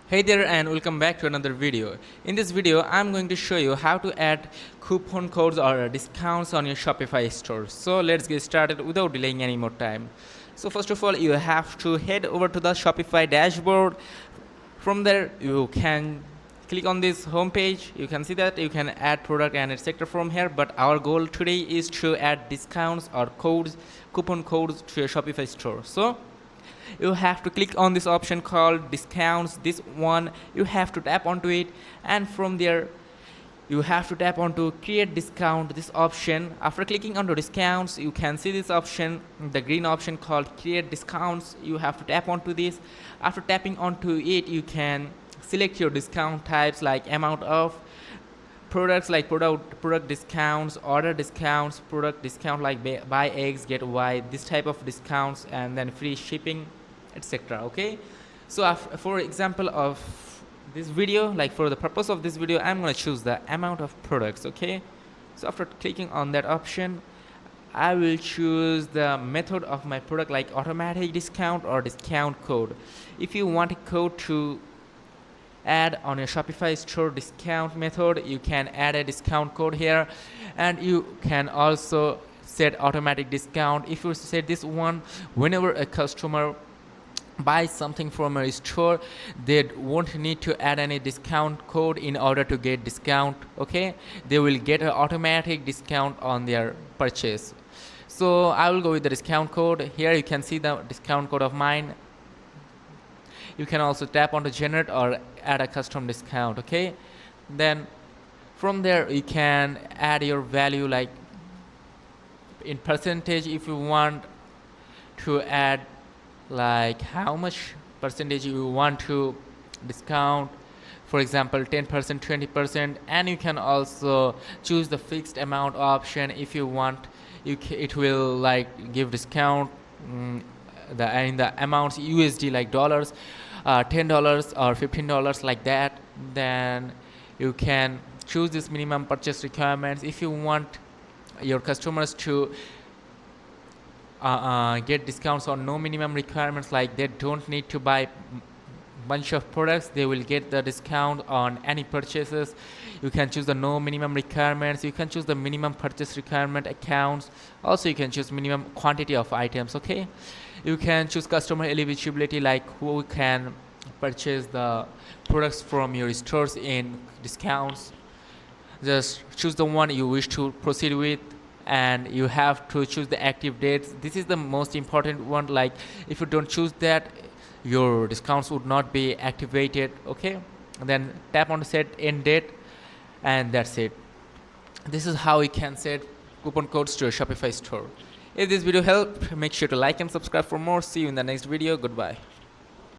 Hey there and welcome back to another video. In this video, I'm going to show you how to add coupon codes or discounts on your Shopify store. So let's get started without delaying any more time. So first of all, you have to head over to the Shopify dashboard. From there, you can click on this home page. You can see that you can add product and etc. from here, but our goal today is to add discounts or coupon codes to your Shopify store. So you have to click on this option called discounts. This one you have to tap onto it, and from there you have to tap onto create discount, this option. After clicking onto discounts, you can see this option, the green option called create discounts. You have to tap onto this. After tapping onto it, you can select your discount types like amount of products, like product discounts, order discounts, product discount like buy X get Y, this type of discounts, and then free shipping, etc. Okay, so for example of this video, like for the purpose of this video, I'm going to choose the amount of products. Okay, so after clicking on that option, I will choose the method of my product like automatic discount or discount code. If you want a code to add on your Shopify store discount method, you can add a discount code here, and you can also set automatic discount. If you set this one, whenever a customer buy something from a store, they won't need to add any discount code in order to get discount. Okay, they will get an automatic discount on their purchase. So I will go with the discount code. Here you can see the discount code of mine. You can also tap on to generate or add a custom discount. Okay, then from there you can add your value like in percentage. If you want to add like how much percentage you want to discount, for example 10%, 20%, and you can also choose the fixed amount option. If you want, it will like give discount in the amounts USD like dollars, $10 or $15 like that. Then you can choose this minimum purchase requirements. If you want your customers to get discounts on no minimum requirements, like they don't need to buy bunch of products, they will get the discount on any purchases. You can choose the no minimum requirements. You can choose the minimum purchase requirement accounts. Also you can choose minimum quantity of items. Okay, you can choose customer eligibility, like who can purchase the products from your stores in discounts. Just choose the one you wish to proceed with, and you have to choose the active dates. This is the most important one. Like if you don't choose that, your discounts would not be activated. Okay, and then tap on set end date, and that's it. This is how you can set coupon codes to your Shopify store. If this video helped, make sure to like and subscribe for more. See you in the next video. Goodbye.